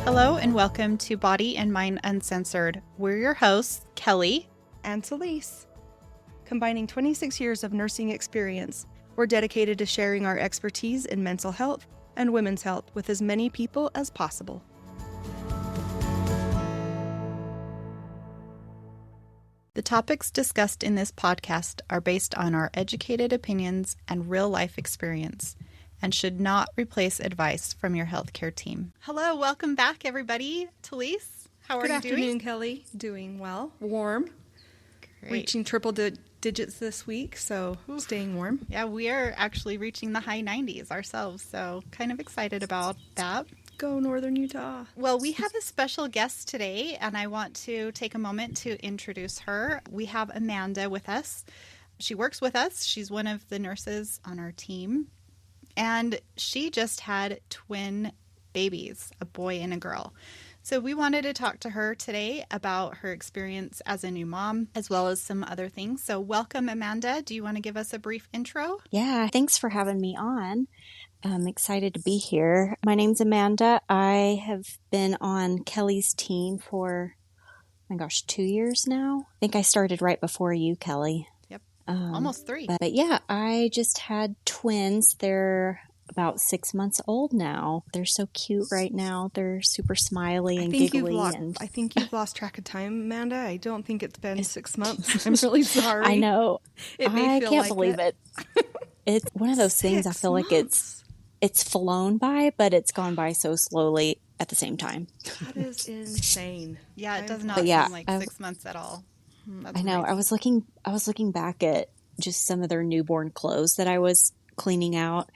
Hello and welcome to Body and Mind Uncensored. We're your hosts, Kelli and Taleese. Combining 26 years of nursing experience, we're dedicated to sharing our expertise in mental health and women's health with as many people as possible. The topics discussed in this podcast are based on our educated opinions and real-life experience and should not replace advice from your healthcare team. Hello, welcome back, everybody. Taleese, how are you doing? Good afternoon, Kelli. Doing well. Warm. Great. Reaching triple digits this week, so staying warm. Yeah, we are actually reaching the high 90s ourselves, so kind of excited about that. Go Northern Utah. Well, we have a special guest today, and I want to take a moment to introduce her. We have Amanda with us. She works with us. She's one of the nurses on our team, and she just had twin babies, a boy and a girl. So we wanted to talk to her today about her experience as a new mom, as well as some other things. So welcome, Amanda. Do you want to give us a brief intro? Yeah, thanks for having me on. I'm excited to be here. My name's Amanda. I have been on Kelli's team for, 2 years now. I think I started right before you, Kelli. Yep, almost 3. But yeah, I just had twins. They're about 6 months old now. They're so cute right now. They're super smiley and giggly. I think you've lost track of time, Amanda. I don't think it's been 6 months. I'm really sorry. I know. I can't believe it. It's one of those things I feel like it's flown by, but it's gone by so slowly at the same time. That is insane. Yeah, it does not seem like 6 months at all. That's I know. Crazy. I was looking back at just some of their newborn clothes that I was cleaning out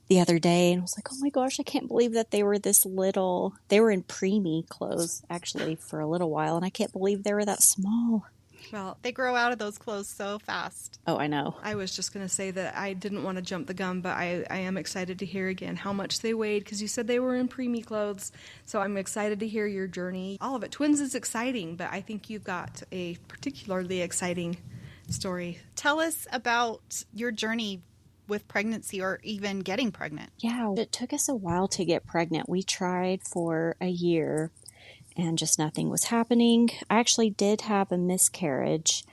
the other day, and I was like, oh my gosh, I can't believe that they were this little. They were in preemie clothes actually for a little while, and I can't believe they were that small. Well, they grow out of those clothes so fast. Oh, I know. I was just going to say that I didn't want to jump the gun, but I am excited to hear again how much they weighed, because you said they were in preemie clothes. So I'm excited to hear your journey. All of it. Twins is exciting, but I think you've got a particularly exciting story. Tell us about your journey with pregnancy, or even getting pregnant. Yeah, it took us a while to get pregnant. We tried for a year and just nothing was happening. I actually did have a miscarriage.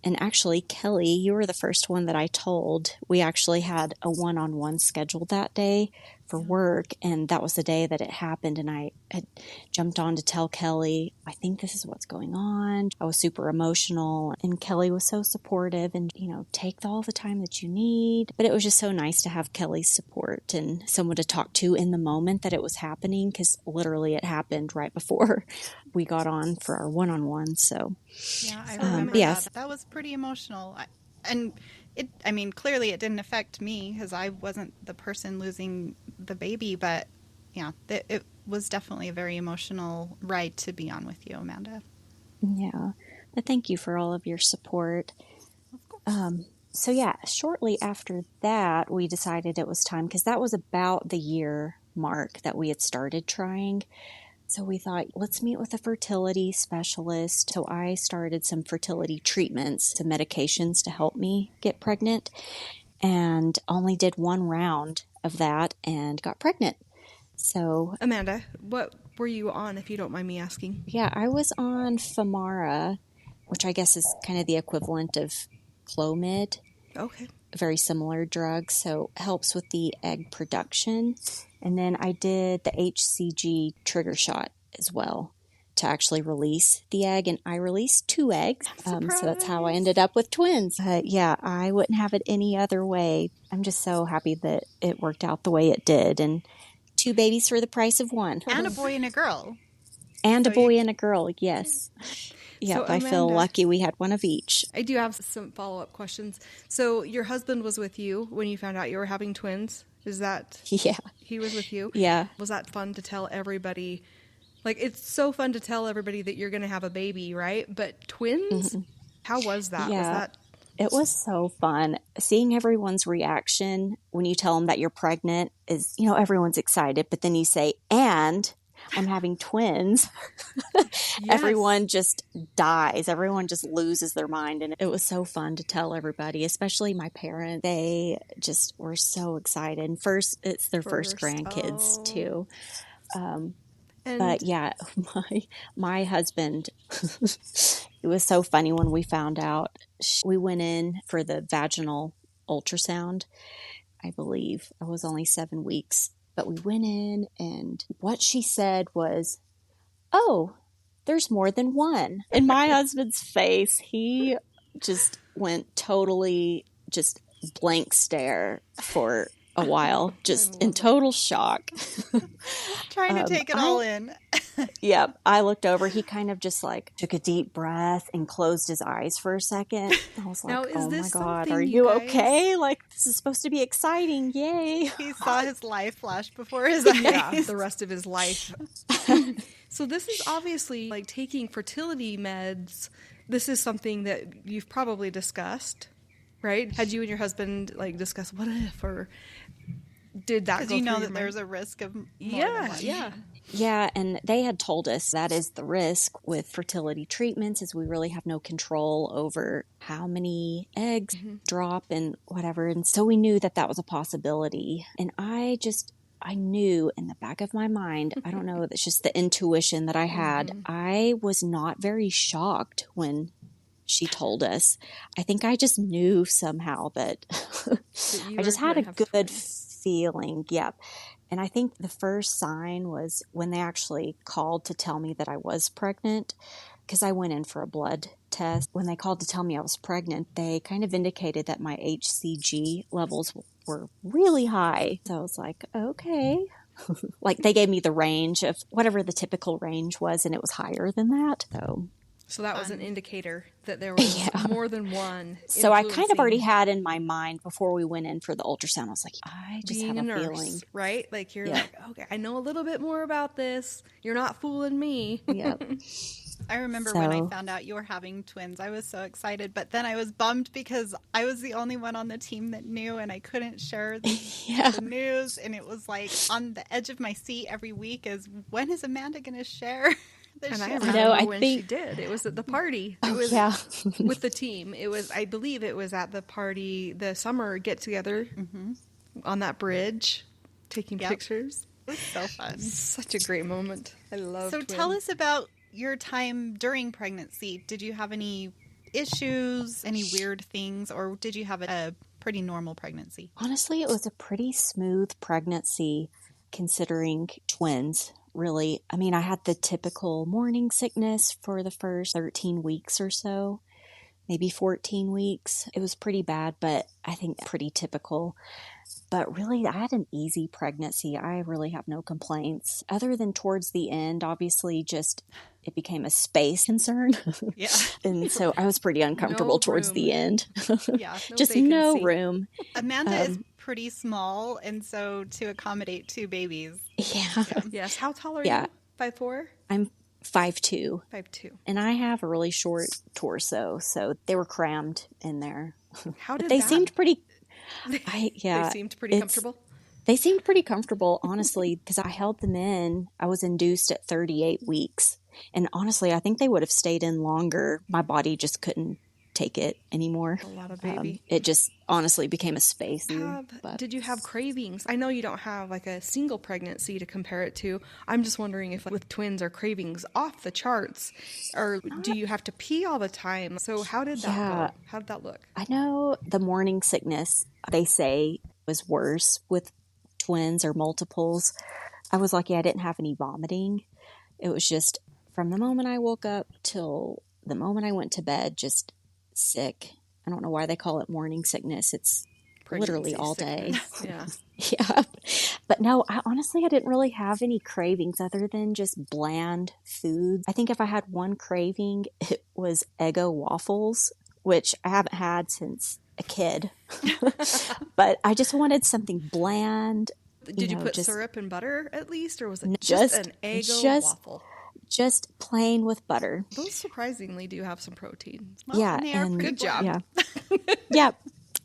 And actually, Kelli, you were the first one that I told. We actually had a one-on-one scheduled that day for work, and that was the day that it happened. And I had jumped on to tell Kelli, I think this is what's going on. I was super emotional, and Kelli was so supportive and, take all the time that you need. But it was just so nice to have Kelli's support and someone to talk to in the moment that it was happening, because literally it happened right before we got on for our one-on-one. So yeah, I remember that. That was pretty emotional. Clearly it didn't affect me because I wasn't the person losing the baby, but yeah, it was definitely a very emotional ride to be on with you, Amanda. Yeah, but thank you for all of your support. Of course. So yeah, shortly after that, we decided it was time, because that was about the year mark that we had started trying. So we thought, let's meet with a fertility specialist. So I started some fertility treatments, some medications to help me get pregnant, and only did one round of that and got pregnant. So Amanda, what were you on, if you don't mind me asking? Yeah, I was on Femara, which I guess is kind of the equivalent of Clomid. Okay. A very similar drug, so helps with the egg production. And then I did the HCG trigger shot as well to actually release the egg. And I released 2 eggs. So that's how I ended up with twins. Yeah, I wouldn't have it any other way. I'm just so happy that it worked out the way it did. And 2 babies for the price of 1. And a boy and a girl. And a boy and a girl, yes. Yeah, so, I feel lucky we had one of each. I do have some follow-up questions. So your husband was with you when you found out you were having twins? Is that... Yeah. He was with you? Yeah. Was that fun to tell everybody? Like, it's so fun to tell everybody that you're going to have a baby, right? But twins? Mm-hmm. How was that? Yeah. It was so fun. Seeing everyone's reaction when you tell them that you're pregnant is, everyone's excited. But then you say, and I'm having twins. Yes. Everyone just dies. Everyone just loses their mind. And it was so fun to tell everybody, especially my parents. They just were so excited. And it's their first grandkids too. But yeah, my husband, it was so funny when we found out. We went in for the vaginal ultrasound. I believe I was only 7 weeks, but we went in and what she said was, "Oh, there's more than one." And my husband's face, he just went totally just blank stare for a while, just in total shock. Trying to take it all in. Yep. I looked over. He kind of just like took a deep breath and closed his eyes for a second. I was like, Now, is oh my this God, something are you you guys- okay? Like, this is supposed to be exciting. Yay. He saw his life flash before his eyes. Yeah, the rest of his life. So this is obviously like taking fertility meds. This is something that you've probably discussed, right? Had you and your husband like discussed what if, or did that go Because you know through that your there's mind? a risk of more than Yeah, one. yeah. Yeah, and they had told us that is the risk with fertility treatments is we really have no control over how many eggs drop and whatever. And so we knew that that was a possibility. And I knew in the back of my mind, I don't know, it's just the intuition that I had. I was not very shocked when she told us. I think I just knew somehow that you I just were had a gonna have good twins. feeling. Yep. And I think the first sign was when they actually called to tell me that I was pregnant, because I went in for a blood test. When they called to tell me I was pregnant, they kind of indicated that my HCG levels were really high. So I was like, okay. Like they gave me the range of whatever the typical range was, and it was higher than that. So that was an indicator that there was more than one. So I kind of influencing already had in my mind before we went in for the ultrasound, I was like, I just being have a a nurse, feeling. right? Like you're like, okay, I know a little bit more about this. You're not fooling me. Yep. I remember when I So- found out you were having twins, I was so excited, but then I was bummed because I was the only one on the team that knew and I couldn't share the news. And it was like on the edge of my seat every week is, when is Amanda going to share? And I has remember know, I when think- she did. It was at the party. It Oh, was yeah. with the team. It was, I believe, it was at the party, the summer get together on that bridge, taking Yep. pictures. It was so fun. Such a great moment. I love. So tell us about your time during pregnancy. Did you have any issues, any weird things, or did you have a pretty normal pregnancy? Honestly, it was a pretty smooth pregnancy considering twins, really. I mean, I had the typical morning sickness for the first 13 weeks or so, maybe 14 weeks. It was pretty bad, but I think pretty typical. But really, I had an easy pregnancy. I really have no complaints. Other than towards the end, obviously, just it became a space concern. Yeah. And so I was pretty uncomfortable No towards room. the end. Yeah. Just no vacancy. room. Amanda is pretty small, and so to accommodate two babies. Yeah. Yes. How tall are Yeah. you? 5'4"? I'm 5'2". 5'2". And I have a really short torso, so they were crammed in there. How But did they that? seemed pretty. They Yeah, seemed pretty it's- comfortable. They seemed pretty comfortable, honestly, because I held them in. I was induced at 38 weeks. And honestly, I think they would have stayed in longer. My body just couldn't take it anymore. A lot of baby. It just honestly became a space. But Did you have cravings? I know you don't have like a single pregnancy to compare it to. I'm just wondering if like, with twins are cravings off the charts, or do you have to pee all the time? So how did that Yeah. go? How did that look? I know the morning sickness, they say, was worse with twins or multiples. I was lucky I didn't have any vomiting. It was just from the moment I woke up till the moment I went to bed, just sick. I don't know why they call it morning sickness. It's literally Pregnancy all day. sickness. Yeah. Yeah. But no, I didn't really have any cravings other than just bland foods. I think if I had one craving, it was Eggo waffles, which I haven't had since a kid. But I just wanted something bland. Did you know, put just- syrup and butter at least, or was it Just- just an Eggo just- waffle? Just plain with butter. Those surprisingly do have some protein. Well, Yeah, and they are and- pretty Good job. bland. Yeah. Yeah.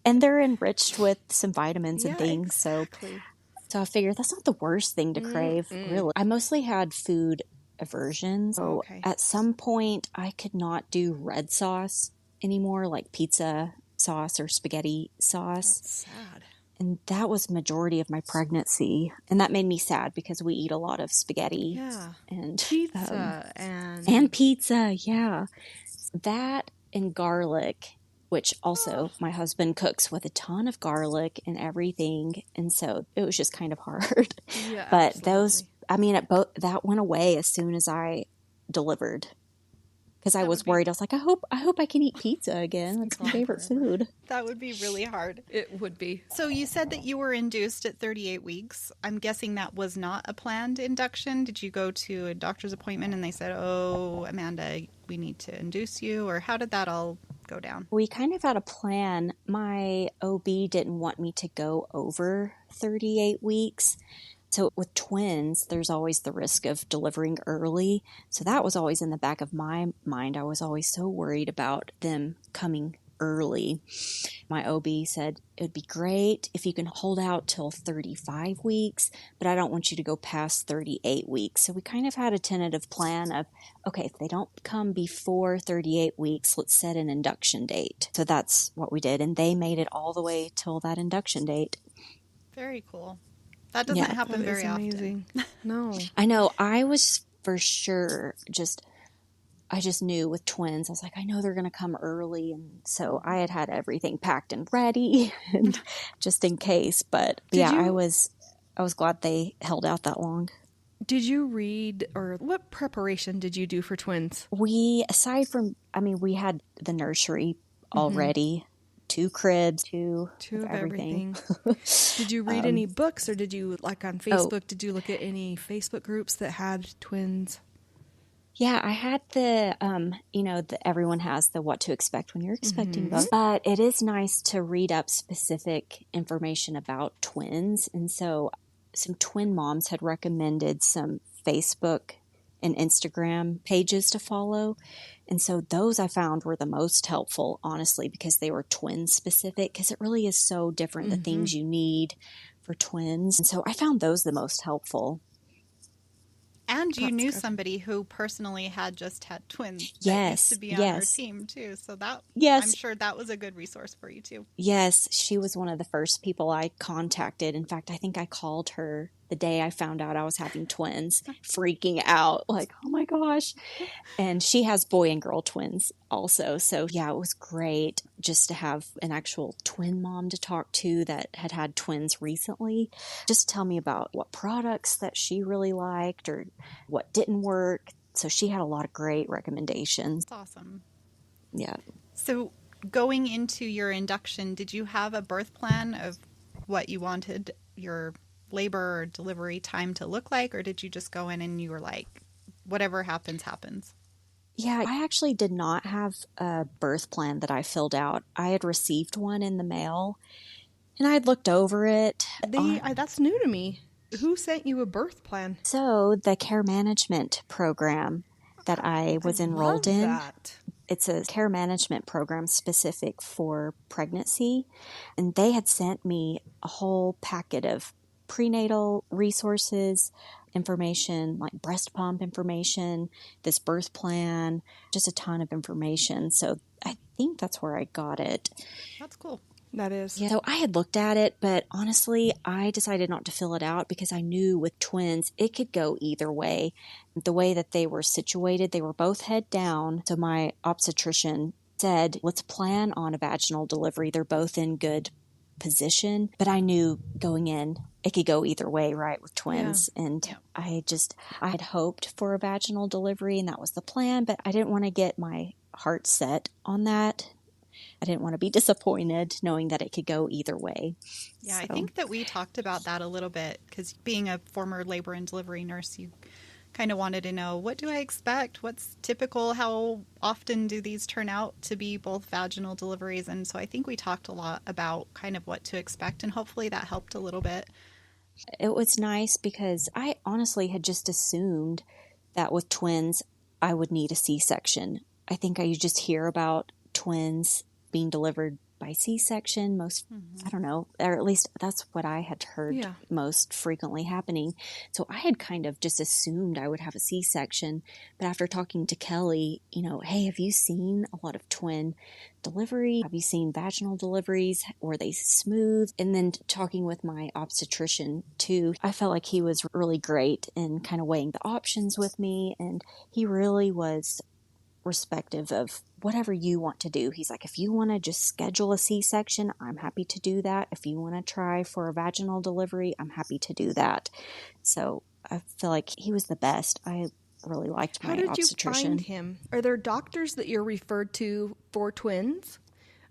And they're enriched with some vitamins and Yeah, things. exactly. So I figured that's not the worst thing to crave, really. I mostly had food aversion. So Okay. at some point, I could not do red sauce anymore, like pizza sauce or spaghetti sauce. Sad. And that was majority of my pregnancy. And that made me sad because we eat a lot of spaghetti. Yeah. And Pizza and pizza. Yeah. That and garlic, which also my husband cooks with a ton of garlic and everything. And so it was just kind of hard. Yeah, But absolutely. that went away as soon as I delivered. Because I That was would be- worried. I was like, I hope I can eat pizza again. That's my gone favorite forever. food. That would be really hard. It would be. So you said that you were induced at 38 weeks. I'm guessing that was not a planned induction. Did you go to a doctor's appointment and they said, "Oh, Amanda, we need to induce you," or how did that all go down? We kind of had a plan. My OB didn't want me to go over 38 weeks. So with twins, there's always the risk of delivering early. So that was always in the back of my mind. I was always so worried about them coming early. My OB said, it would be great if you can hold out till 35 weeks, but I don't want you to go past 38 weeks. So we kind of had a tentative plan of, okay, if they don't come before 38 weeks, let's set an induction date. So that's what we did. And they made it all the way till that induction date. Very cool. That doesn't happen That very is often. amazing. No. I know. I was for sure I just knew with twins, I was like, I know they're going to come early. And so I had everything packed and ready and just in case. But I was glad they held out that long. Did you read, or what preparation did you do for twins? We had the nursery already, 2 cribs, two Of of everything. Did you read any books, or did you, like on Facebook, did you look at any Facebook groups that had twins? Yeah, I had everyone has the what to expect when you're expecting book. But it is nice to read up specific information about twins. And so some twin moms had recommended some Facebook and Instagram pages to follow. And so those I found were the most helpful, honestly, because they were twin specific, because it really is so different, the things you need for twins. And so I found those the most helpful. And you That's knew good. somebody who personally had just had twins that Yes, used to be on our yes. team too. So that Yes. I'm sure that was a good resource for you too. Yes, she was one of the first people I contacted. In fact, I think I called her the day I found out I was having twins, freaking out, like, oh my gosh. And she has boy and girl twins also. So yeah, it was great just to have an actual twin mom to talk to that had twins recently. Just tell me about what products that she really liked or what didn't work. So she had a lot of great recommendations. That's awesome. Yeah. So going into your induction, did you have a birth plan of what you wanted your labor or delivery time to look like, or did you just go in and you were like, whatever happens, happens? Yeah, I actually did not have a birth plan that I filled out. I had received one in the mail and I had looked over it. That's new to me. Who sent you a birth plan? So the care management program that I was enrolled in, That. it's a care management program specific for pregnancy. And they had sent me a whole packet of prenatal resources, information like breast pump information, this birth plan, just a ton of information. So I think that's where I got it. That's cool. That is. Yeah, so I had looked at it, but honestly, I decided not to fill it out because I knew with twins, it could go either way. The way that they were situated, they were both head down. So my obstetrician said, let's plan on a vaginal delivery. They're both in good position, but I knew going in, it could go either way, right, with twins. Yeah. And Yeah. I had hoped for a vaginal delivery and that was the plan, but I didn't want to get my heart set on that. I didn't want to be disappointed knowing that it could go either way. Yeah, I So- think that we talked about that a little bit because being a former labor and delivery nurse, you kind of wanted to know, what do I expect? What's typical? How often do these turn out to be both vaginal deliveries? And so I think we talked a lot about kind of what to expect, and hopefully that helped a little bit. It was nice because I honestly had just assumed that with twins, I would need a C-section. I think you just hear about twins being delivered by C-section most, I don't know, or at least that's what I had heard most frequently happening. So I had kind of just assumed I would have a C-section. But after talking to Kelli, hey, have you seen a lot of twin delivery? Have you seen vaginal deliveries? Were they smooth? And then talking with my obstetrician too, I felt like he was really great in kind of weighing the options with me. And he really was respective of whatever you want to do. He's like, if you want to just schedule a C-section, I'm happy to do that. If you want to try for a vaginal delivery, I'm happy to do that. So I feel like he was the best. I really liked my obstetrician. How did you find him? Are there doctors that you're referred to for twins?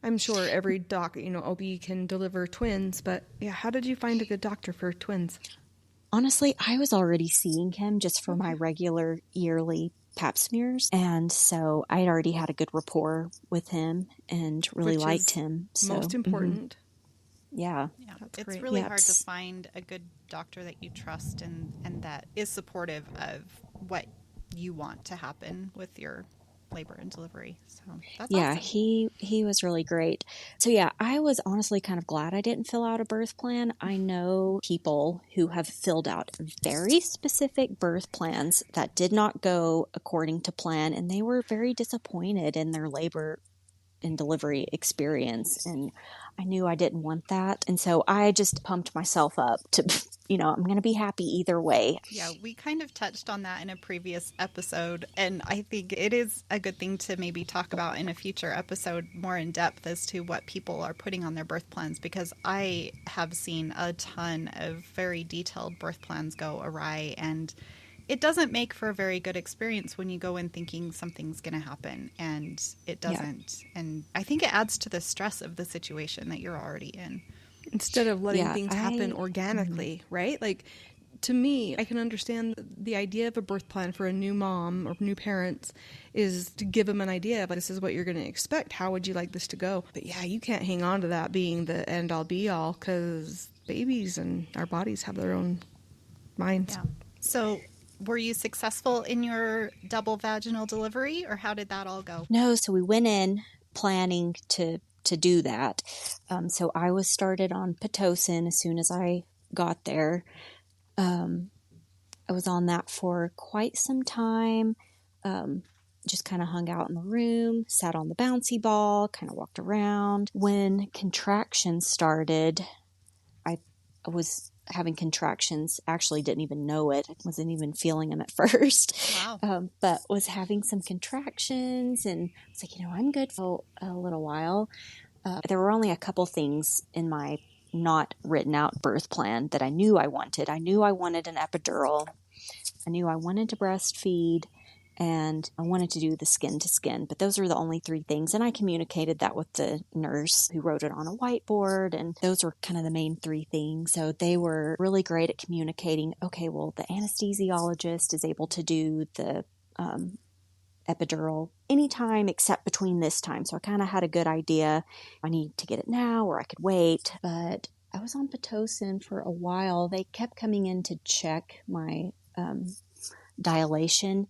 I'm sure every OB can deliver twins, but how did you find a good doctor for twins? Honestly, I was already seeing him just for my regular yearly pap smears. And so I had already had a good rapport with him and really liked him. So most important. Yeah. It's great. Really hard to find a good doctor that you trust and that is supportive of what you want to happen with your labor and delivery. So that's awesome. He was really great. So I was honestly kind of glad I didn't fill out a birth plan. I know people who have filled out very specific birth plans that did not go according to plan, and they were very disappointed in their labor and delivery experience. And I knew I didn't want that. And so I just pumped myself up to, I'm going to be happy either way. Yeah, we kind of touched on that in a previous episode. And I think it is a good thing to maybe talk about in a future episode more in depth as to what people are putting on their birth plans, because I have seen a ton of very detailed birth plans go awry, and it doesn't make for a very good experience when you go in thinking something's going to happen and it doesn't. Yeah. And I think it adds to the stress of the situation that you're already in. Instead of letting things happen organically, right? Like, to me, I can understand the idea of a birth plan for a new mom or new parents is to give them an idea of this is what you're going to expect. How would you like this to go? But you can't hang on to that being the end all be all, because babies and our bodies have their own minds. Yeah. So were you successful in your double vaginal delivery, or how did that all go? No, so we went in planning to do that. So I was started on Pitocin as soon as I got there. I was on that for quite some time. Just kind of hung out in the room, sat on the bouncy ball, kind of walked around. When contractions started, I was having contractions, actually didn't even know it. I wasn't even feeling them at first. Wow. But was having some contractions and was like, I'm good for a little while. There were only a couple things in my not written out birth plan that I knew I wanted. I knew I wanted an epidural. I knew I wanted to breastfeed, and I wanted to do the skin to skin, but those were the only three things. And I communicated that with the nurse who wrote it on a whiteboard, and those were kind of the main three things. So they were really great at communicating, okay, well, the anesthesiologist is able to do the epidural anytime except between this time. So I kind of had a good idea. I need to get it now or I could wait. But I was on Pitocin for a while. They kept coming in to check my dilation,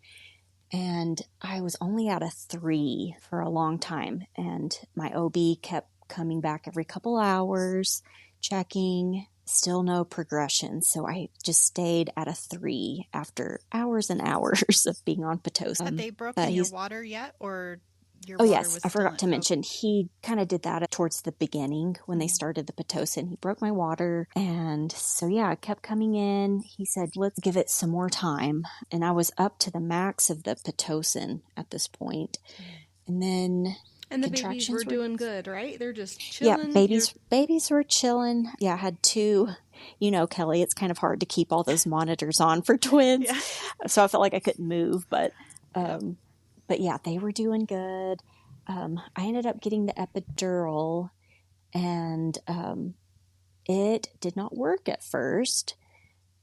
and I was only at a 3 for a long time. And my OB kept coming back every couple hours, checking, still no progression. So I just stayed at a 3 after hours and hours of being on Pitocin. Had they broken your water yet, or your Oh, water yes. was I forgot to still mention, he kind of did that towards the beginning when they started the Pitocin. He broke my water. And so, I kept coming in. He said, let's give it some more time. And I was up to the max of the Pitocin at this point. And then And the babies were doing good, right? They're just chilling. Yeah, babies were chilling. Yeah, I had 2. Kelli, it's kind of hard to keep all those monitors on for twins. Yeah. So I felt like I couldn't move, but they were doing good. I ended up getting the epidural, and it did not work at first.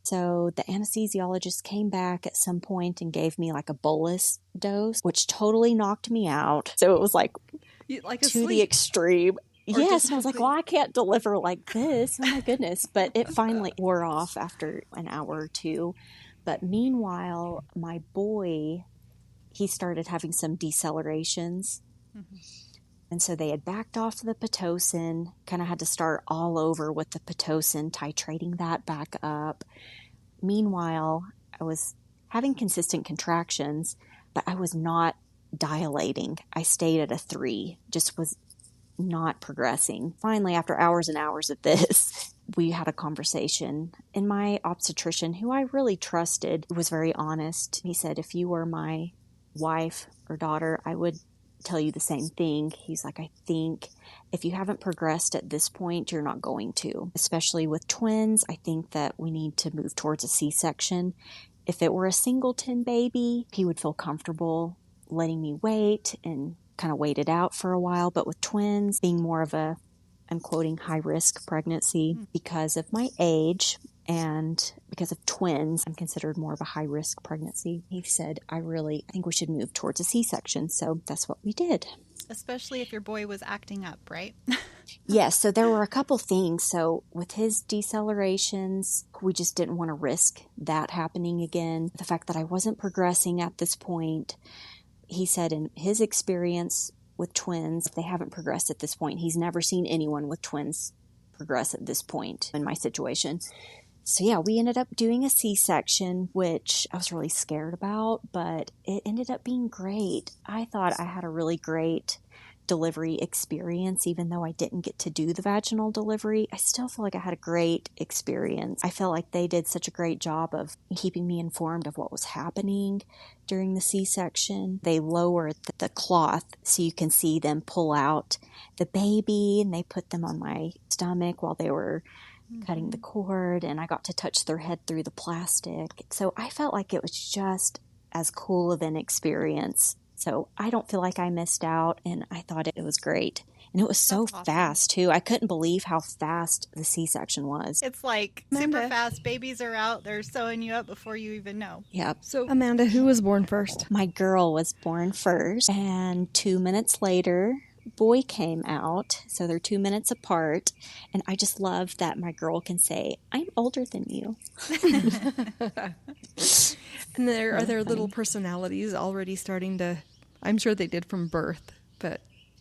So the anesthesiologist came back at some point and gave me like a bolus dose, which totally knocked me out. So it was like to the extreme. Yes, and I was like, well, I can't deliver like this. Oh my goodness. But it finally wore off after an hour or two. But meanwhile, my boy, he started having some decelerations. And so they had backed off the Pitocin, kind of had to start all over with the Pitocin, titrating that back up. Meanwhile, I was having consistent contractions, but I was not dilating. I stayed at a 3, just was not progressing. Finally, after hours and hours of this, we had a conversation. And my obstetrician, who I really trusted, was very honest. He said, if you were my wife or daughter, I would tell you the same thing. He's like, I think if you haven't progressed at this point, you're not going to. Especially with twins, I think that we need to move towards a C-section. If it were a singleton baby, he would feel comfortable letting me wait and kind of wait it out for a while. But with twins, being more of a, I'm quoting, high-risk pregnancy, because of my age and because of twins, I'm considered more of a high-risk pregnancy. He said, I think we should move towards a C-section. So that's what we did. Especially if your boy was acting up, right? Yes, so there were a couple things. So with his decelerations, we just didn't want to risk that happening again. The fact that I wasn't progressing at this point, he said in his experience with twins, if they haven't progressed at this point, he's never seen anyone with twins progress at this point in my situation. So yeah, we ended up doing a C-section, which I was really scared about, but it ended up being great. I thought I had a really great delivery experience, even though I didn't get to do the vaginal delivery. I still feel like I had a great experience. I felt like they did such a great job of keeping me informed of what was happening during the C-section. They lowered the cloth so you can see them pull out the baby, and they put them on my stomach while they were cutting the cord, and I got to touch their head through the plastic. So I felt like it was just as cool of an experience. So I don't feel like I missed out, and I thought it was great. And it was so That's awesome. fast, too. I couldn't believe how fast the C-section was. It's like Amanda. super fast. Babies are out. They're sewing you up before you even know. Yep. So, Amanda, who was born first? My girl was born first, and 2 minutes later, boy came out. So they're 2 minutes apart. And I just love that my girl can say, I'm older than you. And are their little personalities already starting to, I'm sure they did from birth, but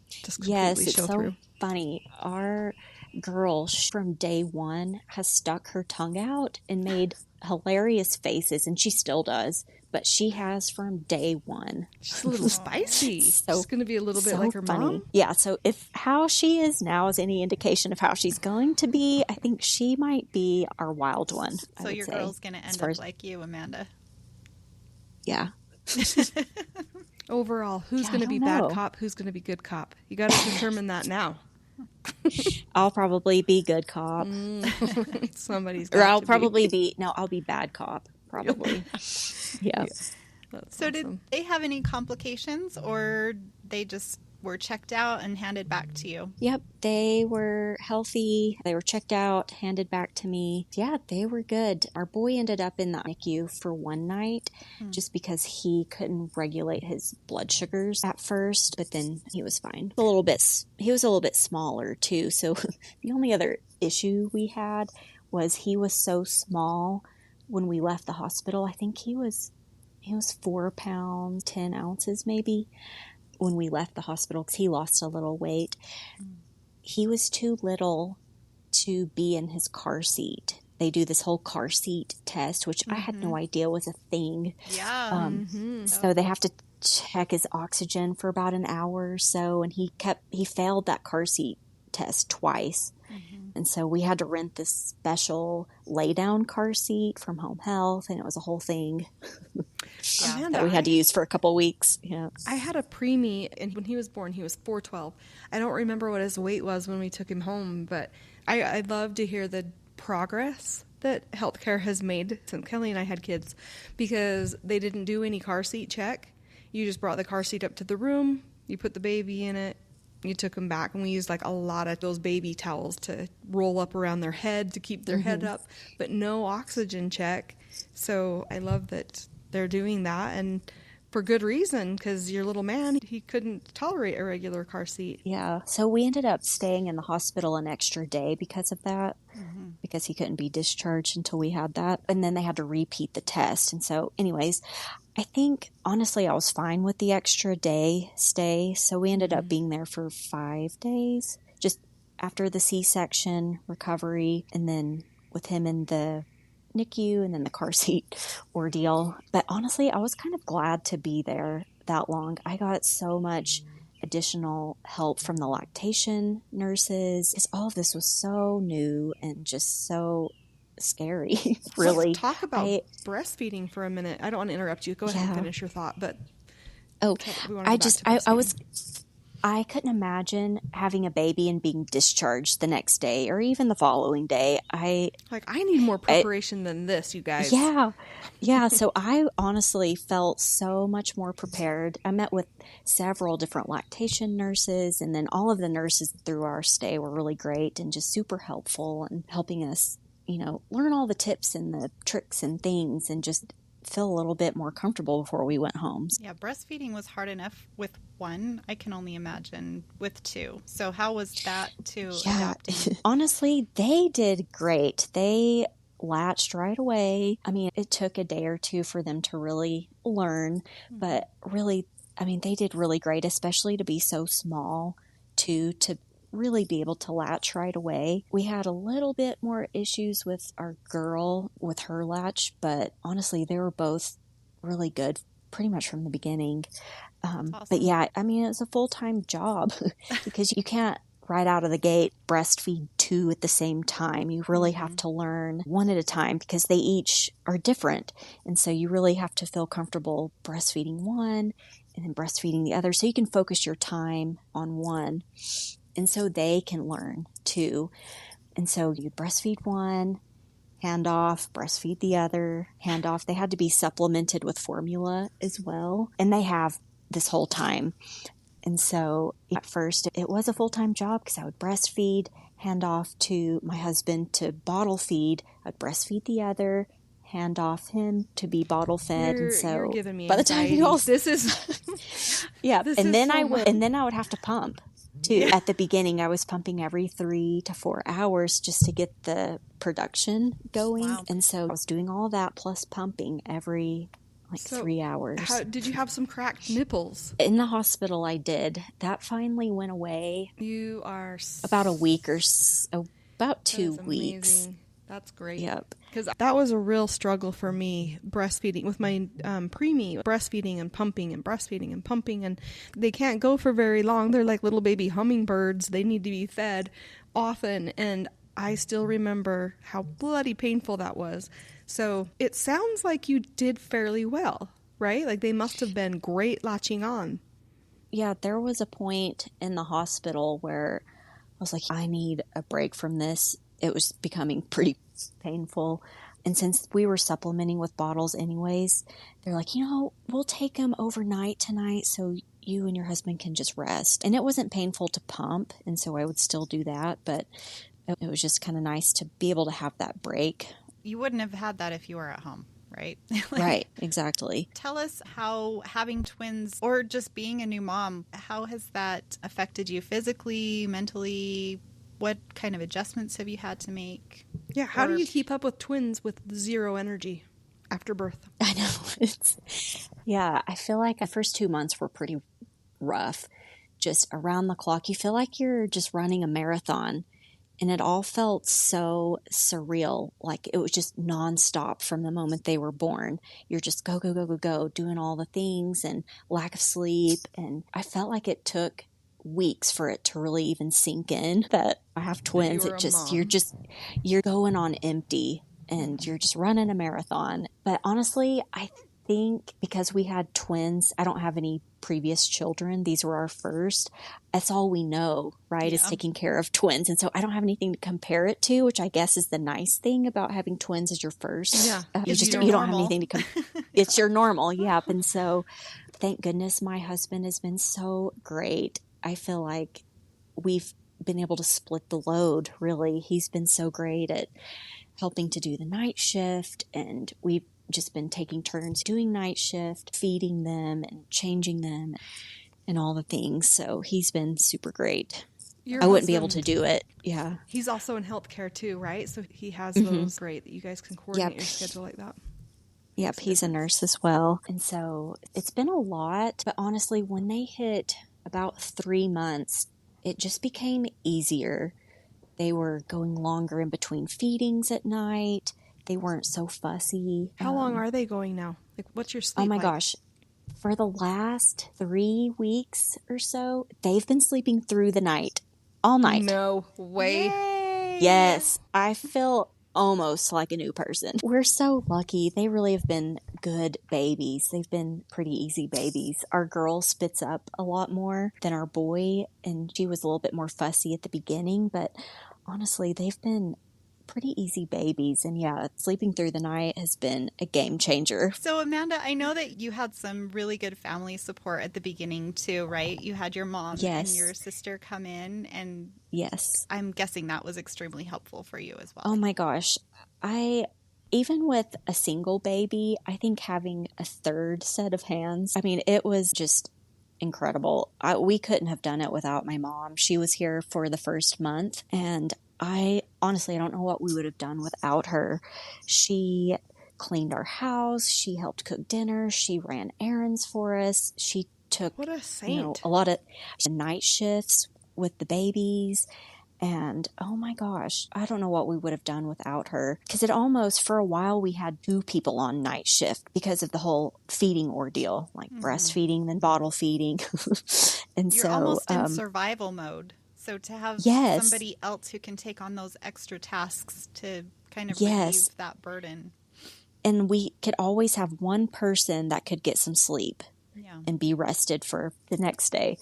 just completely Yes, it's show so through. funny. Our girl from day one has stuck her tongue out and made hilarious faces, and she still does, but she has from day one. She's a little spicy. She's going to be a little bit like her mom. Yeah, so if how she is now is any indication of how she's going to be, I think she might be our wild one. So your girl's going to end up like you, Amanda. Yeah. Overall, who's going to be bad cop? Who's going to be good cop? You got to determine that now. I'll probably be good cop. Somebody's Or I'll probably be, no, I'll be bad cop, probably. Yeah. So did they have any complications, or they just were checked out and handed back to you? Yep, they were healthy. They were checked out, handed back to me. Yeah, they were good. Our boy ended up in the NICU for one night just because he couldn't regulate his blood sugars at first, but then he was fine. He was a little bit smaller too, so the only other issue we had was he was so small when we left the hospital. I think he was 4 pounds, 10 ounces maybe. When we left the hospital, because he lost a little weight. He was too little to be in his car seat. They do this whole car seat test, which I had no idea was a thing. Yeah. So they have to check his oxygen for about an hour or so, and he failed that car seat test twice. And so we had to rent this special lay-down car seat from Home Health, and it was a whole thing that we had to use for a couple weeks. Yeah. I had a preemie, and when he was born, he was 412. I don't remember what his weight was when we took him home, but I'd love to hear the progress that healthcare has made since Kelli and I had kids, because they didn't do any car seat check. You just brought the car seat up to the room, you put the baby in it, you took him back, and we used like a lot of those baby towels to roll up around their head to keep their head up, but no oxygen check. So I love that they're doing that, and for good reason, because your little man, he couldn't tolerate a regular car seat. Yeah. So we ended up staying in the hospital an extra day because of that, because he couldn't be discharged until we had that. And then they had to repeat the test. And so anyways, I think, honestly, I was fine with the extra day stay. So we ended up being there for 5 days, just after the C-section recovery, and then with him in the NICU and then the car seat ordeal. But honestly, I was kind of glad to be there that long. I got so much additional help from the lactation nurses, because all of this was so new and just so scary, really. Let's talk about breastfeeding for a minute. I don't want to interrupt you. Go ahead and finish your thought, but I couldn't imagine having a baby and being discharged the next day or even the following day. I need more preparation than this, you guys. Yeah. So I honestly felt so much more prepared. I met with several different lactation nurses, and then all of the nurses through our stay were really great and just super helpful and helping us, learn all the tips and the tricks and things and just feel a little bit more comfortable before we went home. Yeah, breastfeeding was hard enough with one. I can only imagine with two. So how was that to adapting? Honestly, they did great. They latched right away. I mean, it took a day or two for them to really learn, but really, they did really great, especially to be so small to really be able to latch right away. We had a little bit more issues with our girl with her latch, but honestly, they were both really good pretty much from the beginning. Awesome. But yeah, it was a full-time job because you can't right out of the gate breastfeed two at the same time. You really have to learn one at a time because they each are different. And so you really have to feel comfortable breastfeeding one and then breastfeeding the other so you can focus your time on one. And so they can learn too. And so you breastfeed one, hand off, breastfeed the other, hand off. They had to be supplemented with formula as well. And they have this whole time. And so at first it was a full-time job because I would breastfeed, hand off to my husband to bottle feed. I'd breastfeed the other, hand off him to be bottle fed. And so you're giving me by the time you all this is and then I would have to pump. Too. At the beginning, I was pumping every 3 to 4 hours just to get the production going. Wow. And so I was doing all that plus pumping every 3 hours. Did you have some cracked nipples? In the hospital, I did. That finally went away. You are... About a week or so, about 2 weeks. Amazing. That's great. Yep. Because that was a real struggle for me, breastfeeding with my preemie, breastfeeding and pumping and breastfeeding and pumping. And they can't go for very long. They're like little baby hummingbirds. They need to be fed often. And I still remember how bloody painful that was. So it sounds like you did fairly well, right? Like they must have been great latching on. Yeah, there was a point in the hospital where I was like, I need a break from this. It was becoming pretty painful. And since we were supplementing with bottles anyways, they're like, we'll take them overnight tonight so you and your husband can just rest. And it wasn't painful to pump, and so I would still do that, but it was just kind of nice to be able to have that break. You wouldn't have had that if you were at home, right? Right, exactly. Tell us how having twins or just being a new mom, how has that affected you physically, mentally? What kind of adjustments have you had to make? Yeah, how do you keep up with twins with zero energy after birth? I know. I feel like the first 2 months were pretty rough. Just around the clock. You feel like you're just running a marathon. And it all felt so surreal. Like it was just nonstop from the moment they were born. You're just go, go, go, go, go, doing all the things and lack of sleep. And I felt like it took weeks for it to really even sink in that I have twins. You're going on empty and you're just running a marathon. But honestly, I think because we had twins, I don't have any previous children. These were our first. That's all we know, right? Is taking care of twins. And so I don't have anything to compare it to, which I guess is the nice thing about having twins as your first. Yeah. You don't have anything to it's your normal. Yep. And so thank goodness my husband has been so great. I feel like we've been able to split the load, really. He's been so great at helping to do the night shift, and we've just been taking turns doing night shift, feeding them and changing them and all the things. So he's been super great. I wouldn't be able to do it. Yeah. He's also in healthcare too, right? So he has those great that you guys can coordinate your schedule like that. Yep, he's a nurse as well. And so it's been a lot. But honestly, when they hit about 3 months, it just became easier. They were going longer in between feedings at night. They weren't so fussy. How long are they going now? Like, what's your sleep Oh my like? gosh. For the last 3 weeks or so, they've been sleeping through the night, all night. No way. Yay! Yes, I feel almost like a new person. We're so lucky. They really have been good babies. They've been pretty easy babies. Our girl spits up a lot more than our boy, and she was a little bit more fussy at the beginning, but honestly, they've been pretty easy babies. And yeah, sleeping through the night has been a game changer. So Amanda, I know that you had some really good family support at the beginning too, right? You had your mom Yes. and your sister come in, and Yes. I'm guessing that was extremely helpful for you as well. Oh my gosh. Even with a single baby, I think having a third set of hands, I mean, it was just incredible. We couldn't have done it without my mom. She was here for the first month, and I don't know what we would have done without her. She cleaned our house. She helped cook dinner. She ran errands for us. She took, What a saint. a lot of night shifts with the babies. And oh my gosh, I don't know what we would have done without her. Because it almost, for a while, we had 2 people on night shift because of the whole feeding ordeal, like breastfeeding, then bottle feeding. And You're so almost in survival mode. So to have Yes. somebody else who can take on those extra tasks to kind of Yes. relieve that burden. and we could always have one person that could get some sleep Yeah. and be rested for the next day.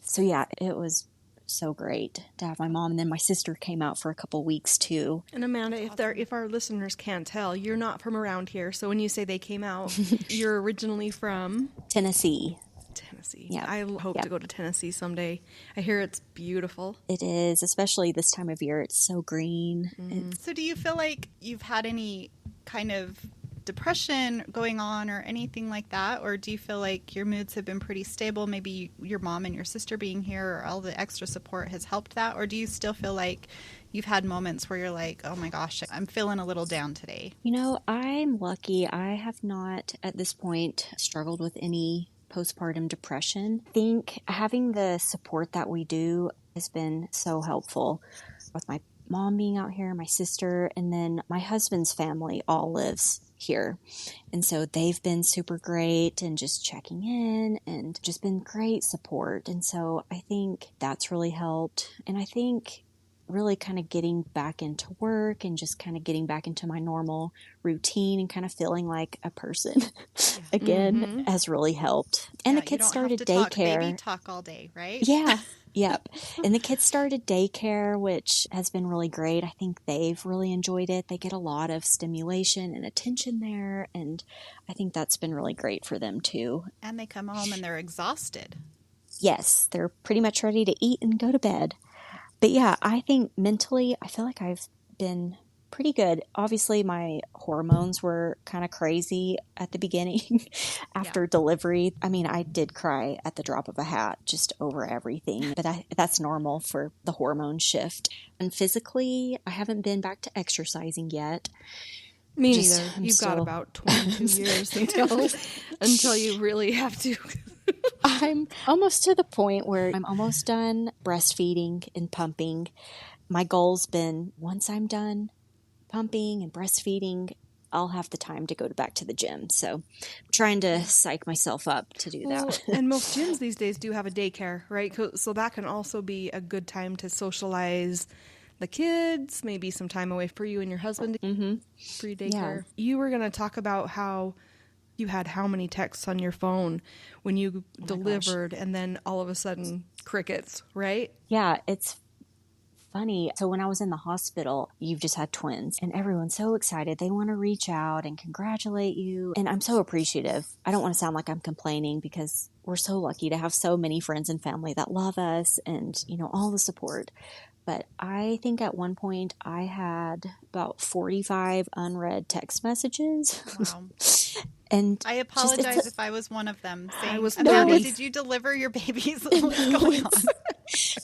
So yeah, it was so great to have my mom, and then my sister came out for a couple weeks too. And Amanda, if our listeners can't tell, you're not from around here. So when you say they came out, you're originally from Tennessee. Tennessee. Yeah. I hope Yeah. to go to Tennessee someday. I hear it's beautiful. It is, especially this time of year. It's so green. It's So do you feel like you've had any kind of depression going on or anything like that? Or do you feel like your moods have been pretty stable? Maybe your mom and your sister being here or all the extra support has helped that? Or do you still feel like you've had moments where you're like, oh my gosh, I'm feeling a little down today? I'm lucky. I have not at this point struggled with any postpartum depression. I think having the support that we do has been so helpful, with my mom being out here, my sister, and then my husband's family all lives here. And so they've been super great and just checking in and just been great support. And so I think that's really helped. And I think really kind of getting back into work and just kind of getting back into my normal routine and kind of feeling like a person again has really helped. And Yeah, the you kids don't started have to talk daycare. baby talk all day, right? Yeah. Yep. And the kids started daycare, which has been really great. I think they've really enjoyed it. They get a lot of stimulation and attention there. And I think that's been really great for them too. And they come home and they're exhausted. Yes, they're pretty much ready to eat and go to bed. But yeah, I think mentally, I feel like I've been pretty good. Obviously, my hormones were kind of crazy at the beginning after delivery. I mean, I did cry at the drop of a hat just over everything, but that's normal for the hormone shift. And physically, I haven't been back to exercising yet. Me Just- neither. I'm You've got still- about 22 years until you really have to. I'm almost to the point where I'm almost done breastfeeding and pumping. My goal's been, once I'm done pumping and breastfeeding, I'll have the time to go back to the gym. So I'm trying to psych myself up to do Well, that. and most gyms these days do have a daycare, right? So that can also be a good time to socialize the kids, maybe some time away for you and your husband for your daycare. You were going to talk about how you had how many texts on your phone when you delivered, and then all of a sudden crickets, right? Yeah, it's funny. So when I was in the hospital, you've just had twins and everyone's so excited. They want to reach out and congratulate you. And I'm so appreciative. I don't want to sound like I'm complaining because we're so lucky to have so many friends and family that love us and, all the support. But I think at one point I had about 45 unread text messages. Wow. And I apologize if I was one. Of them saying, was Amanda, 30. did you deliver your babies? What's going on?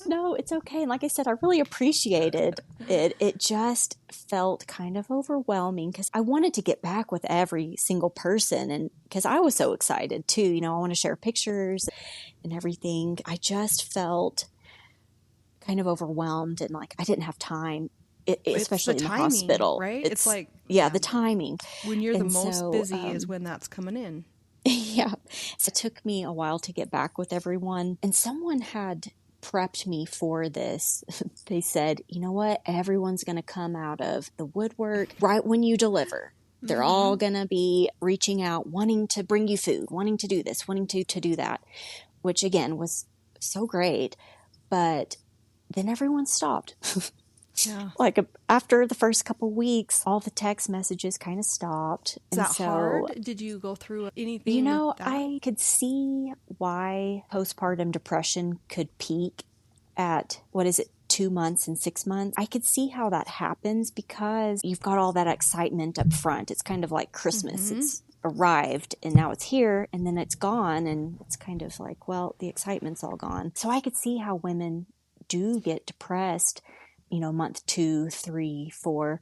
No, it's okay. And like I said, I really appreciated it. It just felt kind of overwhelming because I wanted to get back with every single person. And because I was so excited too, you know, I want to share pictures and everything. I just felt kind of overwhelmed and like I didn't have time, especially in the timing, hospital. right? It's like, yeah, the timing. When you're the And most so, busy is when that's coming in. Yeah. So it took me a while to get back with everyone. And someone had prepped me for this. They said, you know what? Everyone's going to come out of the woodwork right when you deliver. They're all going to be reaching out, wanting to bring you food, wanting to do this, wanting to do that, which again was so great. But then everyone stopped. Yeah. Like after the first couple weeks, all the text messages kind of stopped. Is that hard? Did you go through anything? You know, with that? I could see why postpartum depression could peak at, 2 months and 6 months. I could see how that happens because you've got all that excitement up front. It's kind of like Christmas. It's arrived and now it's here and then it's gone. And it's kind of like, well, the excitement's all gone. So I could see how women do get depressed, you know, month 2, 3, 4,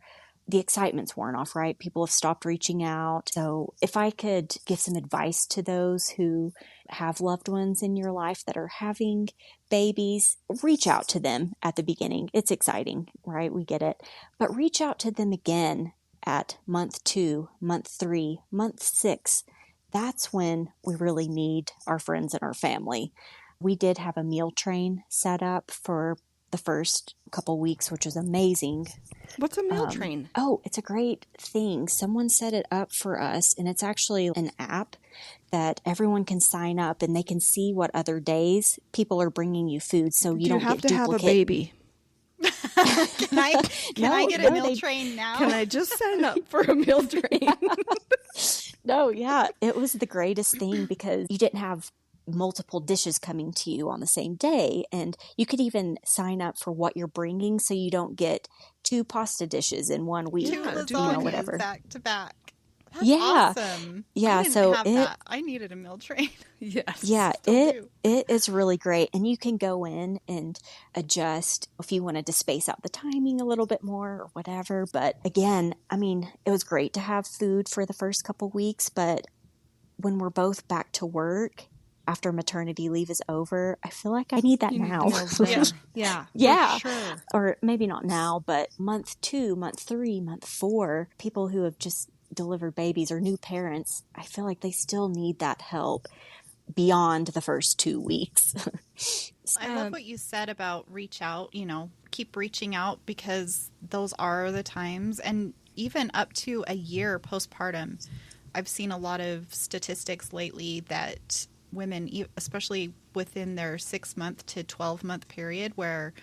the excitement's worn off, right? People have stopped reaching out. So if I could give some advice to those who have loved ones in your life that are having babies, reach out to them at the beginning. It's exciting, right? We get it. But reach out to them again at month 2, month 3, month 6. That's when we really need our friends and our family. We did have a meal train set up for the first couple weeks, which was amazing. What's a meal train? Oh, it's a great thing. Someone set it up for us, and it's actually an app that everyone can sign up, and they can see what other days people are bringing you food, so you don't have get to have a baby. Can I get a meal train now? Can I just sign up for a meal train? No, yeah, it was the greatest thing because you didn't have multiple dishes coming to you on the same day. And you could even sign up for what you're bringing so you don't get 2 pasta dishes in 1 week. 2 lasagnas whatever. back to back. That's yeah. awesome. Yeah. I didn't So have that. I needed a meal train. Yes. Yeah. It is really great. And you can go in and adjust if you wanted to space out the timing a little bit more or whatever. But again, I mean, it was great to have food for the first couple weeks, but when we're both back to work, after maternity leave is over, I feel like I need that now. Yeah. Yeah. Sure. Or maybe not now, but month 2, month 3, month 4, people who have just delivered babies or new parents, I feel like they still need that help beyond the first 2 weeks. I love what you said about reach out, you know, keep reaching out because those are the times. And even up to a year postpartum, I've seen a lot of statistics lately that women, especially within their 6-month to 12-month period where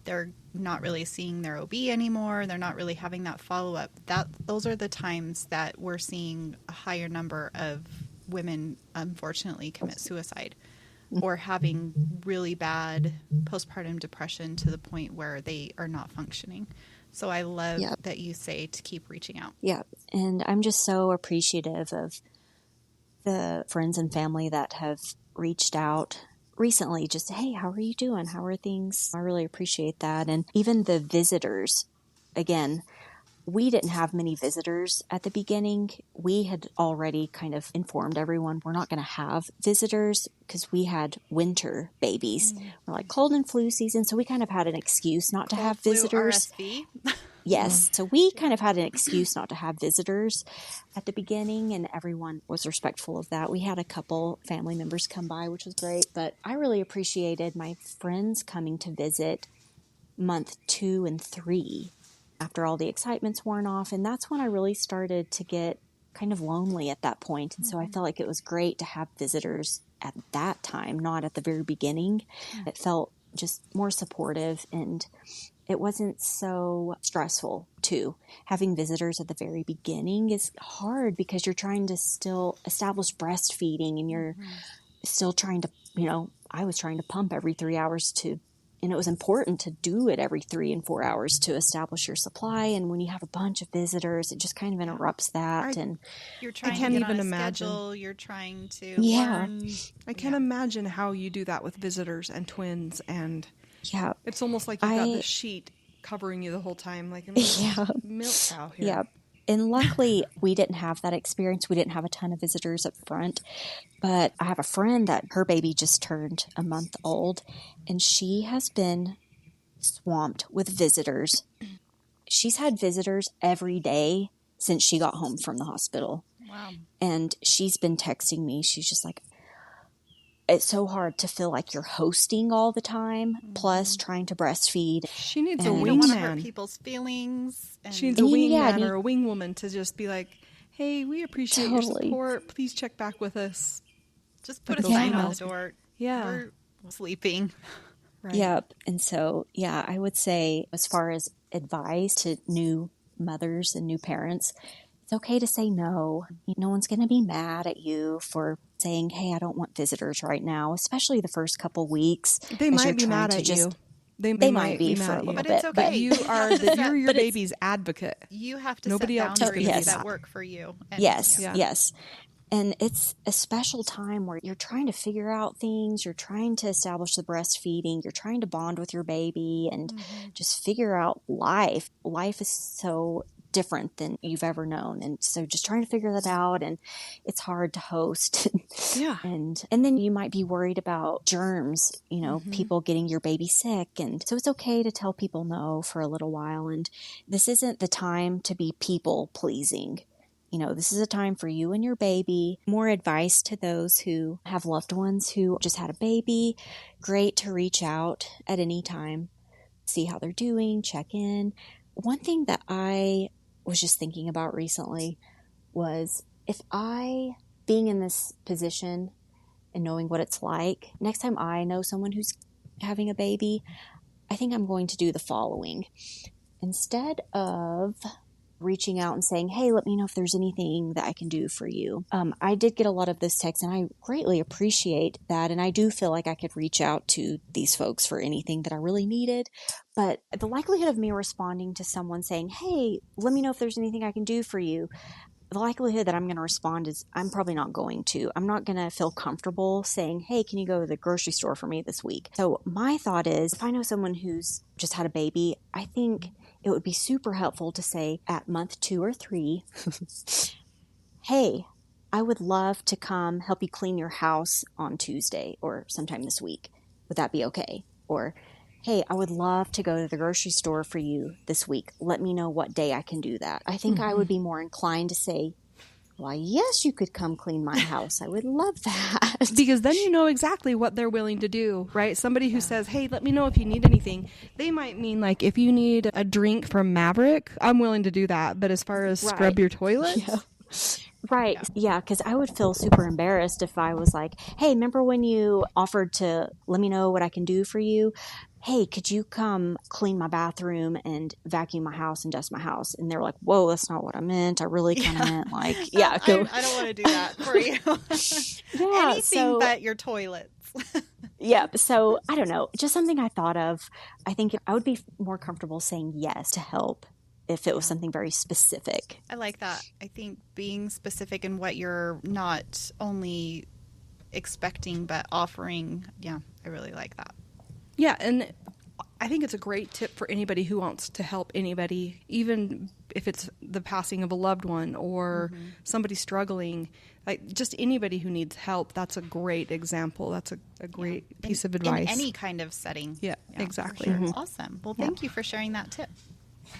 they're not really seeing their OB anymore, they're not really having that follow-up, those are the times that we're seeing a higher number of women unfortunately commit suicide or having really bad postpartum depression to the point where they are not functioning. So I love that you say to keep reaching out. Yeah. And I'm just so appreciative of the friends and family that have reached out recently, just, hey, how are you doing? How are things? I really appreciate that. And even the visitors, again, we didn't have many visitors at the beginning. We had already kind of informed everyone we're not going to have visitors because we had winter babies. We're like cold and flu season, so we kind of had an excuse not to have visitors. RSV. Yes. So we kind of had an excuse not to have visitors at the beginning, and everyone was respectful of that. We had a couple family members come by, which was great, but I really appreciated my friends coming to visit month 2 and 3 after all the excitement's worn off. And that's when I really started to get kind of lonely at that point. And so I felt like it was great to have visitors at that time, not at the very beginning. It felt just more supportive, and it wasn't so stressful too. Having visitors at the very beginning is hard because you're trying to still establish breastfeeding, and you're still trying to, you know, I was trying to pump every 3 hours and it was important to do it every 3 and 4 hours to establish your supply. And when you have a bunch of visitors, it just kind of interrupts that. And you're trying I can't to get even on a imagine. schedule. You're trying to Yeah. learn. I can't imagine how you do that with visitors and twins and Yeah. It's almost like you've got this sheet covering you the whole time, like a milk cow here. Yeah. And luckily, we didn't have that experience. We didn't have a ton of visitors up front. But I have a friend that her baby just turned a month old, and she has been swamped with visitors. She's had visitors every day since she got home from the hospital. Wow. And she's been texting me. She's just like, it's so hard to feel like you're hosting all the time, plus trying to breastfeed. She needs a You don't want to hurt wingman. people's feelings. And She needs a wingman or a wingwoman to just be like, hey, we appreciate your support. Please check back with us. just put a sign on the door. Yeah. We're sleeping. Right. Yep. And so, yeah, I would say as far as advice to new mothers and new parents, it's okay to say no. No one's going to be mad at you for saying, hey, I don't want visitors right now, especially the first couple weeks. They might be mad at you. They might be for a little But bit. it's okay. But you're your baby's advocate. You have to Nobody set else is boundaries gonna do that that. work for you. And Yes. And it's a special time where you're trying to figure out things, you're trying to establish the breastfeeding, you're trying to bond with your baby and just figure out life. Life is so different than you've ever known. And so just trying to figure that out, and it's hard to host. Yeah. And then you might be worried about germs, people getting your baby sick. And so it's okay to tell people no for a little while. And this isn't the time to be people pleasing. This is a time for you and your baby. More advice to those who have loved ones who just had a baby. Great to reach out at any time, see how they're doing, check in. One thing that I was just thinking about recently was if being in this position and knowing what it's like, next time I know someone who's having a baby, I think I'm going to do the following. Instead of reaching out and saying, hey, let me know if there's anything that I can do for you. I did get a lot of those texts, and I greatly appreciate that. And I do feel like I could reach out to these folks for anything that I really needed. But the likelihood of me responding to someone saying, hey, let me know if there's anything I can do for you, the likelihood that I'm going to respond is I'm probably not going to. I'm not going to feel comfortable saying, hey, can you go to the grocery store for me this week? So my thought is, if I know someone who's just had a baby, I think it would be super helpful to say at month 2 or 3, hey, I would love to come help you clean your house on Tuesday or sometime this week. Would that be okay? Or, hey, I would love to go to the grocery store for you this week. Let me know what day I can do that. I think I would be more inclined to say, why, yes, you could come clean my house. I would love that. Because then you know exactly what they're willing to do, right? Somebody who says, hey, let me know if you need anything. They might mean like, if you need a drink from Maverick, I'm willing to do that. But as far as scrub your toilet, Right. Yeah, because I would feel super embarrassed if I was like, hey, remember when you offered to let me know what I can do for you? Hey, could you come clean my bathroom and vacuum my house and dust my house? And they're like, whoa, that's not what I meant. I really kind of meant like, go. I don't want to do that for you. Anything but your toilets. Yeah. So I don't know. Just something I thought of. I think I would be more comfortable saying yes to help if it was something very specific. I like that. I think being specific in what you're not only expecting but offering. Yeah, I really like that. yeah, and I think it's a great tip for anybody who wants to help anybody, even if it's the passing of a loved one or somebody struggling, like just anybody who needs help. That's a great example. That's a great piece of advice. In any kind of setting. Yeah, exactly. For sure. Awesome. Well, thank you for sharing that tip.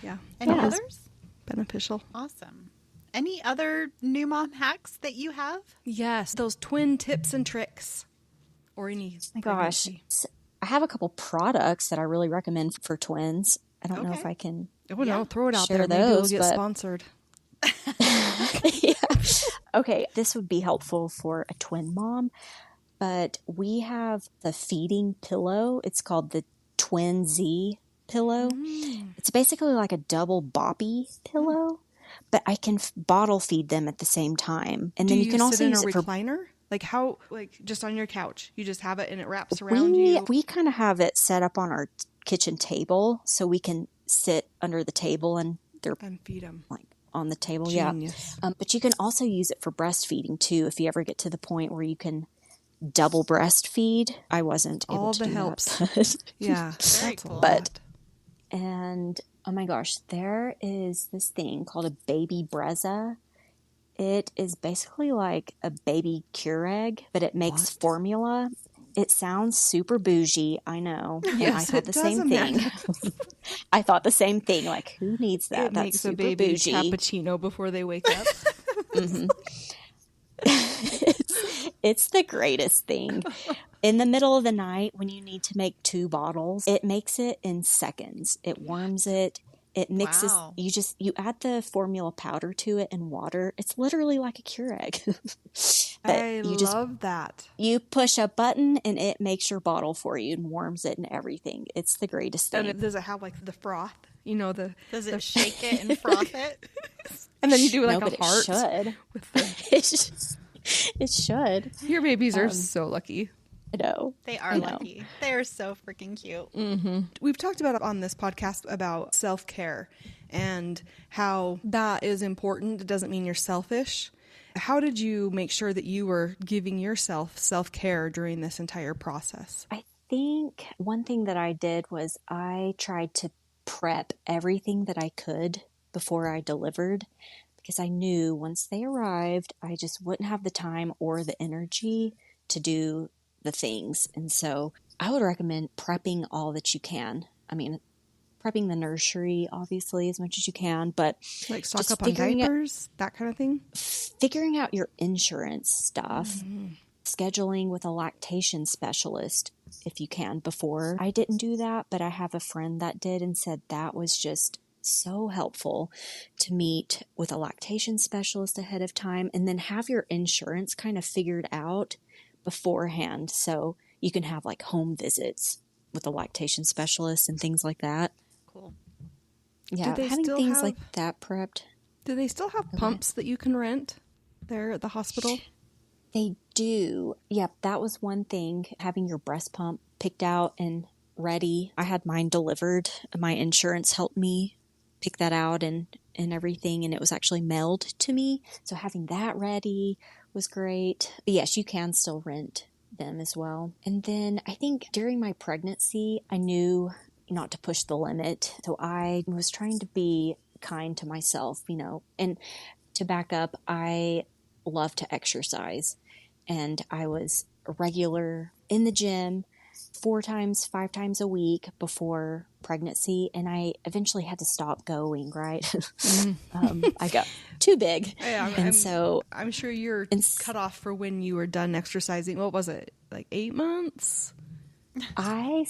Yeah. Any others? Beneficial. Awesome. Any other new mom hacks that you have? Yes, those twin tips and tricks. Or any Gosh, I have a couple products that I really recommend for twins. I don't know if I can. Oh, no, throw it out share there. Maybe we'll those, get but- sponsored. Okay, this would be helpful for a twin mom, but we have the feeding pillow. It's called the Twin Z pillow. It's basically like a double boppy pillow, but I can bottle feed them at the same time. And then you can also use in a it for recliner? Like how, like just on your couch, you just have it and it wraps around you. We kind of have it set up on our kitchen table so we can sit under the table and they're And feed them. like on the table. Genius. Yeah. But you can also use it for breastfeeding too if you ever get to the point where you can double breastfeed. I wasn't able All to the do helps. that. Yeah, Very that's a cool. lot. And oh my gosh, there is this thing called a baby brezza. It is basically like a baby Keurig, but it makes formula. It sounds super bougie, I know. And Yes, I thought it the does, same thing. Amanda. I thought the same thing. Like, who needs that? It That's makes super a baby bougie. cappuccino before they wake up. It's the greatest thing. In the middle of the night, when you need to make 2 bottles, it makes it in seconds. It warms it. It mixes. Wow. You add the formula powder to it and water. It's literally like a Keurig. But I love that. you push a button and it makes your bottle for you and warms it and everything. It's the greatest thing. And does it have like the froth? You know, Does it shake it and froth it? and then you do like No, but a heart. it should. With the... It should. Your babies are so lucky. I know. They are lucky. They are so freaking cute. We've talked about on this podcast about self-care and how that is important. It doesn't mean you're selfish. How did you make sure that you were giving yourself self-care during this entire process? I think one thing that I did was I tried to prep everything that I could before I delivered, because I knew once they arrived, I just wouldn't have the time or the energy to do the things. And so I would recommend prepping all that you can. I mean, prepping the nursery, obviously, as much as you can, but Like stock just up on diapers, that kind of thing? figuring out your insurance stuff, scheduling with a lactation specialist if you can before. I didn't do that, but I have a friend that did and said that was just so helpful to meet with a lactation specialist ahead of time and then have your insurance kind of figured out beforehand so you can have like home visits with a lactation specialist and things like that. Cool. Yeah, they having still things have- like that prepped. Do they still have pumps that you can rent there at the hospital? They do. Yep, that was one thing, having your breast pump picked out and ready. I had mine delivered. My insurance helped me pick that out and everything, and it was actually mailed to me. So having that ready was great. But yes, you can still rent them as well. And then I think during my pregnancy, I knew not to push the limit. So I was trying to be kind to myself, and to back up, I love to exercise. And I was regular in the gym 4 times, 5 times a week before pregnancy. And I eventually had to stop going, right? I got too big. I'm sure you're cut off for when you were done exercising. What was it? Like 8 months? I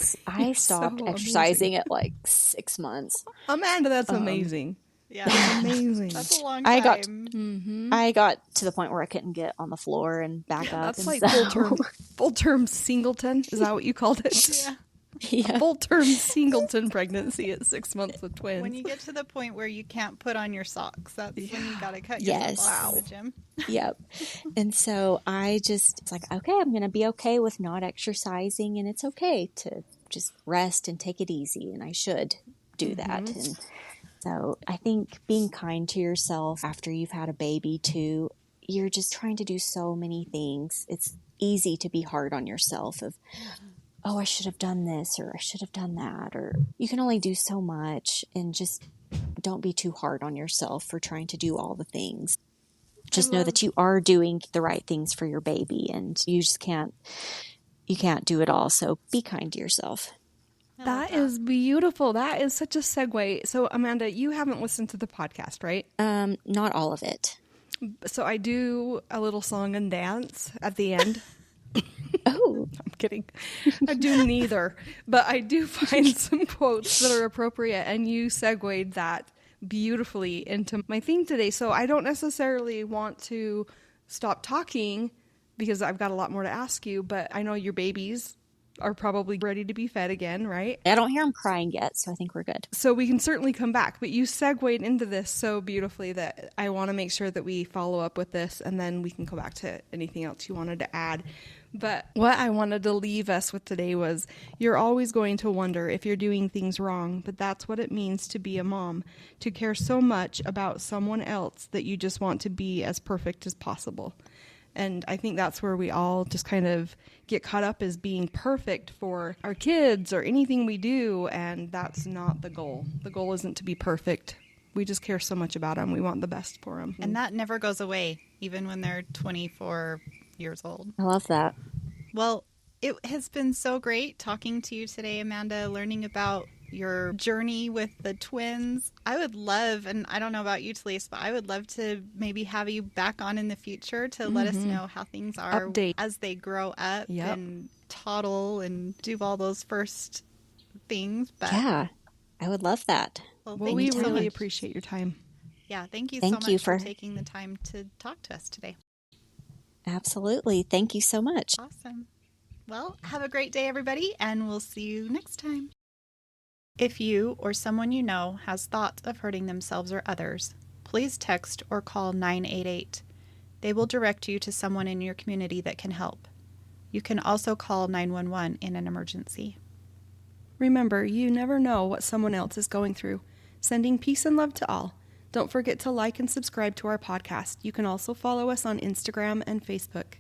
stopped so exercising at like 6 months. Amanda, that's amazing. Yeah. That's amazing. That's a long I time. I got to the point where I couldn't get on the floor and back up. That's and like so- full term singleton. Is that what you called it? Yeah. Yeah. Full term singleton pregnancy at 6 months with twins. When you get to the point where you can't put on your socks, that's when you got to cut Yes. yourself off in the gym. Yep. And so it's like, okay, I'm going to be okay with not exercising, and it's okay to just rest and take it easy. And I should do that. And so I think being kind to yourself after you've had a baby too, you're just trying to do so many things. It's easy to be hard on yourself of, oh, I should have done this or I should have done that, or you can only do so much, and just don't be too hard on yourself for trying to do all the things. Just know that you are doing the right things for your baby, and you can't do it all. So be kind to yourself. That is beautiful. That is such a segue. So Amanda, you haven't listened to the podcast, right? Not all of it. So I do a little song and dance at the end. Oh, I'm kidding. I do neither, but I do find some quotes that are appropriate, and you segued that beautifully into my theme today. So I don't necessarily want to stop talking because I've got a lot more to ask you, but I know your babies are probably ready to be fed again, right? I don't hear them crying yet, so I think we're good. So we can certainly come back, but you segued into this so beautifully that I want to make sure that we follow up with this, and then we can go back to anything else you wanted to add. But what I wanted to leave us with today was, you're always going to wonder if you're doing things wrong, but that's what it means to be a mom, to care so much about someone else that you just want to be as perfect as possible. And I think that's where we all just kind of get caught up as being perfect for our kids or anything we do. And that's not the goal. The goal isn't to be perfect. We just care so much about them. We want the best for them. And that never goes away, even when they're 24 years old. I love that. Well, it has been so great talking to you today, Amanda, learning about your journey with the twins. I would love, and I don't know about you, Taleese, but I would love to maybe have you back on in the future to let us know how things are Update. as they grow up and toddle and do all those first things. But Yeah, I would love that. well, Well, thank we you so really much. appreciate your time. Yeah, thank you Thank so you much for for- taking the time to talk to us today. Absolutely. Thank you so much. Awesome. Well, have a great day, everybody, and we'll see you next time. If you or someone you know has thoughts of hurting themselves or others, please text or call 988. They will direct you to someone in your community that can help. You can also call 911 in an emergency. Remember, you never know what someone else is going through. Sending peace and love to all. Don't forget to like and subscribe to our podcast. You can also follow us on Instagram and Facebook.